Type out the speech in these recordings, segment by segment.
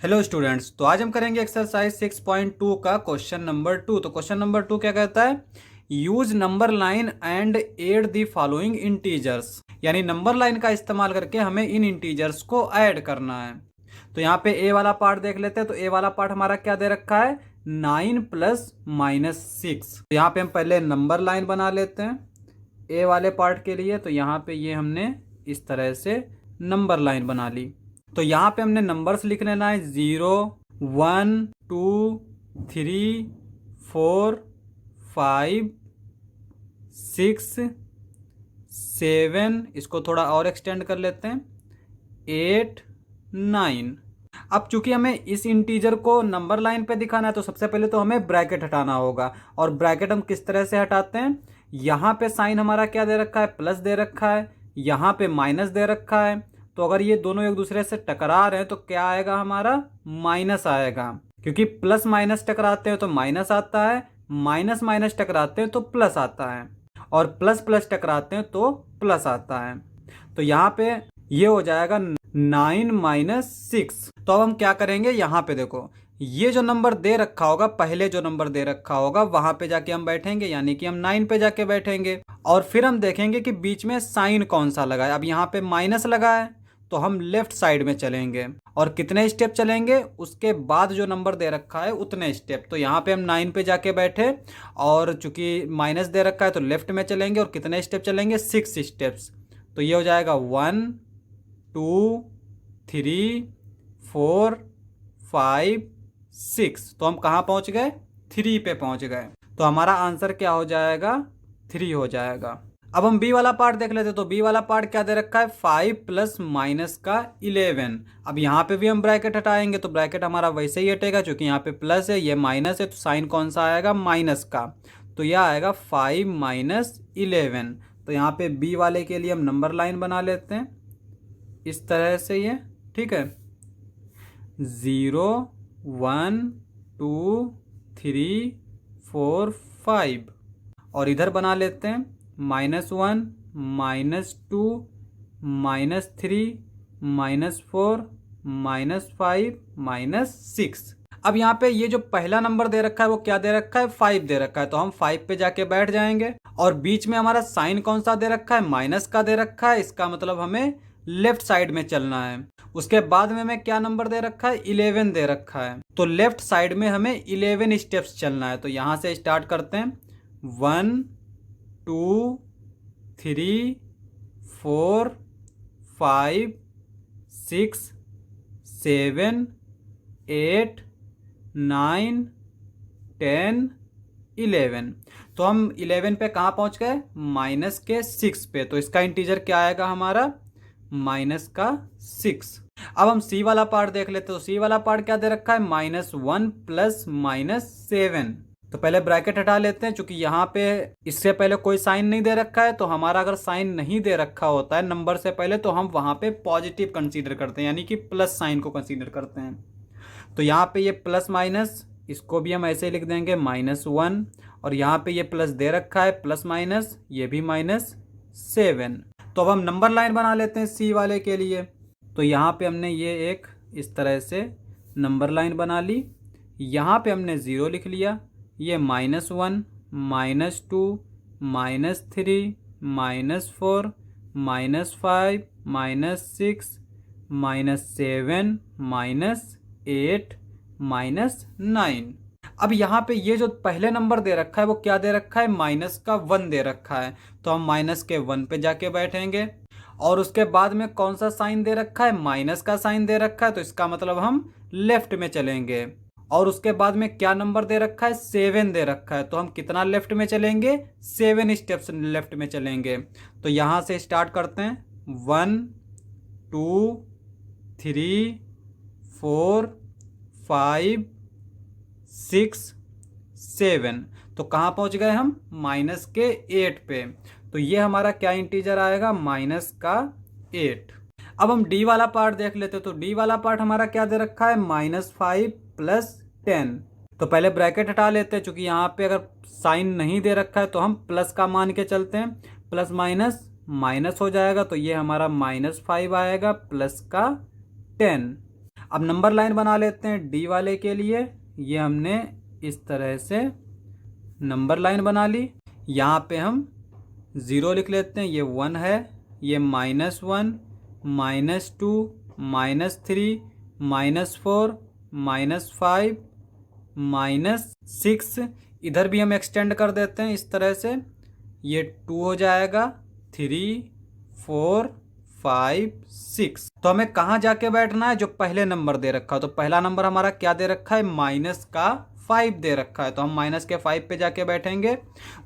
Hello students, तो आज हम करेंगे एक्सरसाइज 6.2 का क्वेश्चन नंबर 2। तो क्वेश्चन नंबर 2 क्या कहता है? Use number line and add the following integers. यानी नंबर लाइन का इस्तेमाल करके हमें इन इंटीजर्स को ऐड करना है। तो यहाँ पे ए वाला पार्ट देख लेते हैं। तो ए वाला पार्ट हमारा क्या दे रखा है? 9 प्लस माइनस 6। तो यहाँ पे हम पहले नंबर लाइन बना लेते हैं ए वाले पार्ट के लिए। तो यहाँ पे ये हमने इस तरह से नंबर लाइन बना ली। तो यहाँ पे हमने नंबर्स लिख लेना है 0 1 2 3 4 5 6 7। इसको थोड़ा और एक्सटेंड कर लेते हैं 8 9। अब चूंकि हमें इस इंटीजर को नंबर लाइन पे दिखाना है तो सबसे पहले तो हमें ब्रैकेट हटाना होगा। और ब्रैकेट हम किस तरह से हटाते हैं? यहाँ पे साइन हमारा क्या दे रखा है? प्लस दे रखा है। यहाँ पे माइनस दे रखा है। तो अगर ये दोनों एक दूसरे से टकरा रहे हैं तो क्या आएगा? हमारा माइनस आएगा, क्योंकि प्लस माइनस टकराते हैं तो माइनस आता है, माइनस माइनस टकराते हैं तो प्लस आता है, और प्लस प्लस टकराते हैं तो प्लस आता है। तो यहाँ पे ये हो जाएगा 9 माइनस 6। तो अब हम क्या करेंगे? यहाँ पे देखो, ये जो नंबर दे रखा होगा, पहले जो नंबर दे रखा होगा वहां पे जाके हम बैठेंगे, यानी कि हम 9 पे जाके बैठेंगे। और फिर हम देखेंगे कि बीच में साइन कौन सा लगा है। अब यहाँ पे माइनस लगा है तो हम लेफ्ट साइड में चलेंगे। और कितने स्टेप चलेंगे? उसके बाद जो नंबर दे रखा है उतने स्टेप। तो यहाँ पे हम 9 पे जाके बैठे, और चूंकि माइनस दे रखा है तो लेफ्ट में चलेंगे। और कितने स्टेप चलेंगे? 6 स्टेप्स। तो ये हो जाएगा 1 2 3 4 5 6। तो हम कहाँ पहुँच गए? 3 पे पहुँच गए। तो हमारा आंसर क्या हो जाएगा? 3 हो जाएगा। अब हम बी वाला पार्ट देख लेते हैं। तो बी वाला पार्ट क्या दे रखा है? 5 प्लस माइनस का 11। अब यहाँ पे भी हम ब्रैकेट हटाएंगे तो ब्रैकेट हमारा वैसे ही हटेगा, क्योंकि यहाँ पे प्लस है, ये माइनस है, तो साइन कौन सा आएगा? माइनस का। तो यह आएगा 5 माइनस 11। तो यहाँ पे बी वाले के लिए हम नंबर लाइन बना लेते हैं इस तरह से, ये ठीक है। 0 1 2 3 4 5। और इधर बना लेते हैं -1 -2 -3 -4 -5 -6। अब यहाँ पे ये जो पहला नंबर दे रखा है वो क्या दे रखा है? 5 दे रखा है। तो हम 5 पे जाके बैठ जाएंगे। और बीच में हमारा साइन कौन सा दे रखा है? माइनस का दे रखा है। इसका मतलब हमें लेफ्ट साइड में चलना है। उसके बाद में हमें क्या नंबर दे रखा है? 11 दे रखा है। तो लेफ्ट साइड में हमें 11 स्टेप्स चलना है। तो यहाँ से स्टार्ट करते हैं 1 2 3 4 5 6 7 8 9 10 11। तो हम 11 पे कहाँ पहुँच गए? माइनस के 6 पे। तो इसका इंटीजर क्या आएगा हमारा? माइनस का 6। अब हम सी वाला पार्ट देख लेते हैं। तो सी वाला पार्ट क्या दे रखा है? -1 प्लस -7। तो पहले ब्रैकेट हटा लेते हैं, क्योंकि यहाँ पे इससे पहले कोई साइन नहीं दे रखा है। तो हमारा अगर साइन नहीं दे रखा होता है नंबर से पहले, तो हम वहाँ पे पॉजिटिव कंसीडर करते हैं, यानी कि प्लस साइन को कंसीडर करते हैं। तो यहाँ पे ये प्लस माइनस, इसको भी हम ऐसे ही लिख देंगे -1। और यहाँ पे ये प्लस दे रखा है, प्लस माइनस, ये भी -7। तो अब हम नंबर लाइन बना लेते हैं सी वाले के लिए। तो यहाँ पे हमने ये एक इस तरह से नंबर लाइन बना ली। यहाँ पे हमने 0 लिख लिया। ये -1 -2 -3 -4 -5 -6 -7 -8 -9। अब यहाँ पे ये जो पहले नंबर दे रखा है वो क्या दे रखा है? -1 दे रखा है। तो हम -1 पे जाके बैठेंगे। और उसके बाद में कौन सा साइन दे रखा है? माइनस का साइन दे रखा है। तो इसका मतलब हम लेफ्ट में चलेंगे। और उसके बाद में क्या नंबर दे रखा है? 7 दे रखा है। तो हम कितना लेफ्ट में चलेंगे? 7 स्टेप्स लेफ्ट में चलेंगे। तो यहाँ से स्टार्ट करते हैं 1 2 3 4 5 6 7। तो कहाँ पहुँच गए हम? -8 पे। तो ये हमारा क्या इंटीजर आएगा? -8। अब हम डी वाला पार्ट देख लेते हैं। तो डी वाला पार्ट हमारा क्या दे रखा है? -5 प्लस 10। तो पहले ब्रैकेट हटा लेते हैं, क्योंकि यहाँ पे अगर साइन नहीं दे रखा है तो हम प्लस का मान के चलते हैं। प्लस माइनस माइनस हो जाएगा। तो ये हमारा -5 आएगा प्लस का 10। अब नंबर लाइन बना लेते हैं डी वाले के लिए। ये हमने इस तरह से नंबर लाइन बना ली। यहाँ पे हम 0 लिख लेते हैं, ये 1 है, ये -1, -2, -3, -4, -5, -6। इधर भी हम एक्सटेंड कर देते हैं इस तरह से, ये 2 हो जाएगा, 3, 4, 5, 6। तो हमें कहाँ जाके बैठना है, जो पहले नंबर दे रखा है। तो पहला नंबर हमारा क्या दे रखा है, -5 दे रखा है, तो हम -5 पे जाके बैठेंगे।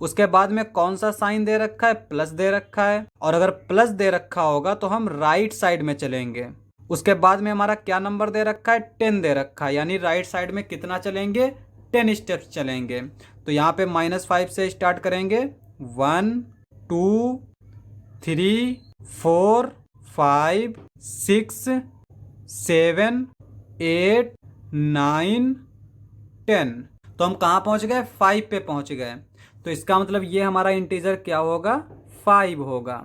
उसके बाद में कौन सा साइन दे रखा है, प्लस दे रखा है, और अगर प्लस दे रखा होगा तो हम राइट साइड में चलेंगे। उसके बाद में हमारा क्या नंबर दे रखा है, 10 दे रखा है, यानी राइट साइड में कितना चलेंगे, 10 स्टेप्स चलेंगे। तो यहाँ पे -5 से स्टार्ट करेंगे, 1, 2, 3, 4, 5, 6, 7, 8, 9, 10। तो हम कहाँ पहुँच गए, 5 पे पहुँच गए। तो इसका मतलब ये हमारा इंटीजर क्या होगा, 5 होगा।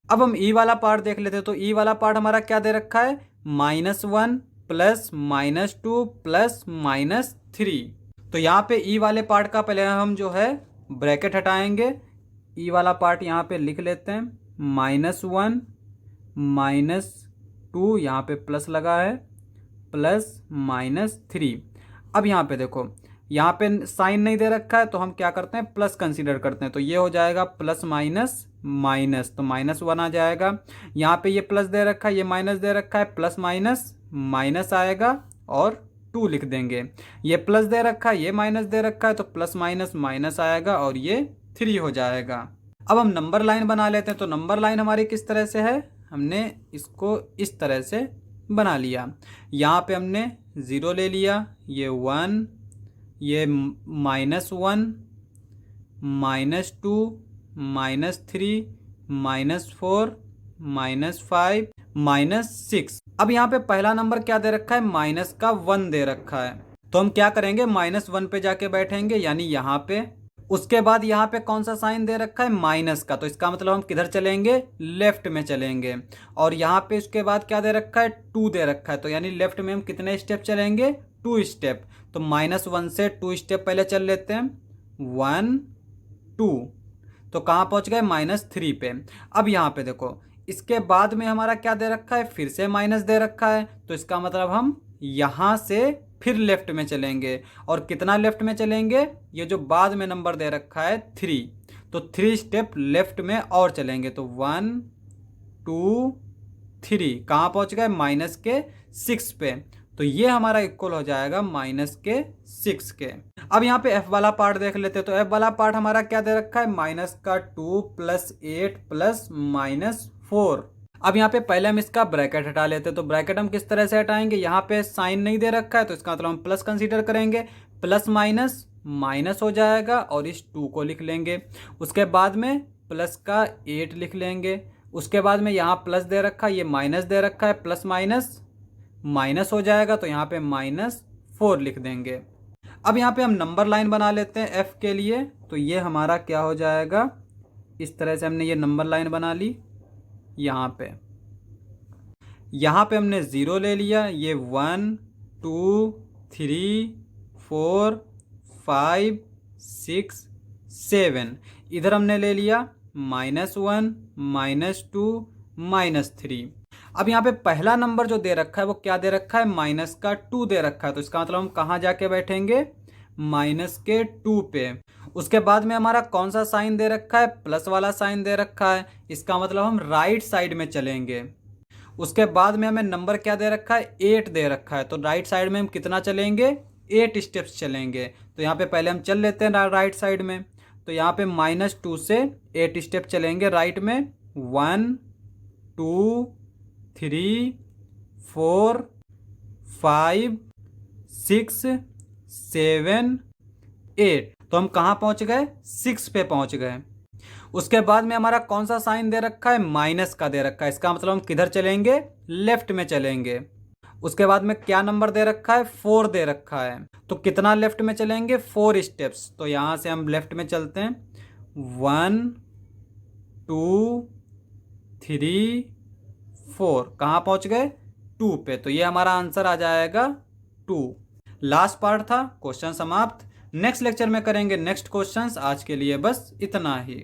अब हम ई वाला पार्ट देख लेते हैं। तो ई वाला पार्ट हमारा क्या दे रखा है, -1 प्लस -2 प्लस -3। तो यहाँ पे ई वाले पार्ट का पहले हम जो है ब्रैकेट हटाएंगे। ई वाला पार्ट यहाँ पे लिख लेते हैं, -1 -2, यहाँ पे प्लस लगा है, प्लस -3। अब यहाँ पे देखो, यहाँ पे साइन नहीं दे रखा है, तो हम क्या करते हैं, प्लस कंसीडर करते हैं। तो ये हो जाएगा प्लस माइनस माइनस, तो -1 आ जाएगा। यहाँ पे ये प्लस दे रखा है, ये माइनस दे रखा है, प्लस माइनस माइनस आएगा और 2 लिख देंगे। ये प्लस दे रखा है, ये माइनस दे रखा है, तो प्लस माइनस माइनस आएगा और ये 3 हो जाएगा। अब हम नंबर लाइन बना लेते हैं। तो नंबर लाइन हमारी किस तरह से है, हमने इसको इस तरह से बना लिया। यहाँ पे हमने 0 ले लिया, ये 1, ये -1, -2, -3, -4, -5, -6। अब यहाँ पे पहला नंबर क्या दे रखा है, -1 दे रखा है। तो हम क्या करेंगे, -1 पे जाके बैठेंगे, यानी यहाँ पे। उसके बाद यहाँ पे कौन सा साइन दे रखा है, माइनस का, तो इसका मतलब हम किधर चलेंगे, लेफ्ट में चलेंगे। और यहाँ पे उसके बाद क्या दे रखा है, 2 दे रखा है, तो यानी लेफ्ट में हम कितने स्टेप चलेंगे, 2 स्टेप। तो -1 से 2 स्टेप पहले चल लेते हैं, 1, 2। तो कहाँ पहुँच गए, -3 पे। अब यहाँ पे देखो, इसके बाद में हमारा क्या दे रखा है, फिर से माइनस दे रखा है, तो इसका मतलब हम यहाँ से फिर लेफ्ट में चलेंगे। और कितना लेफ्ट में चलेंगे, ये जो बाद में नंबर दे रखा है 3, तो 3 स्टेप लेफ्ट में और चलेंगे। तो 1, 2, 3, कहाँ पहुँच गए, -6 पे। तो ये हमारा इक्वल हो जाएगा -6 के। अब यहाँ पे एफ वाला पार्ट देख लेते हैं। तो एफ वाला पार्ट हमारा क्या दे रखा है, -2 + 8 + -4। अब यहाँ पे पहले हम इसका ब्रैकेट हटा लेते हैं। तो ब्रैकेट हम किस तरह से हटाएंगे, यहाँ पे साइन नहीं दे रखा है, तो इसका मतलब हम प्लस कंसीडर करेंगे, प्लस माइनस माइनस हो जाएगा और इस 2 को लिख लेंगे। उसके बाद में प्लस का 8 लिख लेंगे। उसके बाद में यहाँ प्लस दे रखा है, ये माइनस दे रखा है, प्लस माइनस माइनस हो जाएगा, तो यहाँ पे -4 लिख देंगे। अब यहाँ पे हम नंबर लाइन बना लेते हैं एफ के लिए। तो ये हमारा क्या हो जाएगा, इस तरह से हमने ये नंबर लाइन बना ली। यहाँ पे हमने 0 ले लिया, ये 1, 2, 3, 4, 5, 6, 7। इधर हमने ले लिया -1, -2, -3। अब यहाँ पे पहला नंबर जो दे रखा है वो क्या दे रखा है, -2 दे रखा है, तो इसका मतलब हम कहाँ जाके बैठेंगे, -2 पे। उसके बाद में हमारा कौन सा साइन दे रखा है, प्लस वाला साइन दे रखा है, इसका मतलब हम राइट साइड में चलेंगे। उसके बाद में हमें नंबर क्या दे रखा है, 8 दे रखा है, तो राइट साइड में हम कितना चलेंगे, 8 स्टेप्स चलेंगे। तो यहाँ पे पहले हम चल लेते हैं राइट साइड में। तो यहाँ पे -2 से 8 स्टेप चलेंगे राइट में, 1, 2, 3, 4, 5, 6, 7, 8। तो हम कहाँ पहुँच गए, 6 पे पहुँच गए। उसके बाद में हमारा कौन सा साइन दे रखा है, माइनस का दे रखा है, इसका मतलब हम किधर चलेंगे, लेफ्ट में चलेंगे। उसके बाद में क्या नंबर दे रखा है, 4 दे रखा है, तो कितना लेफ्ट में चलेंगे, 4 स्टेप्स। तो यहाँ से हम लेफ्ट में चलते हैं, 1, 2, 3, 4, कहाँ पहुँच गए, 2 पे, तो ये हमारा आंसर आ जाएगा 2। लास्ट पार्ट था, क्वेश्चन समाप्त। नेक्स्ट लेक्चर में करेंगे नेक्स्ट क्वेश्चंस। आज के लिए बस इतना ही।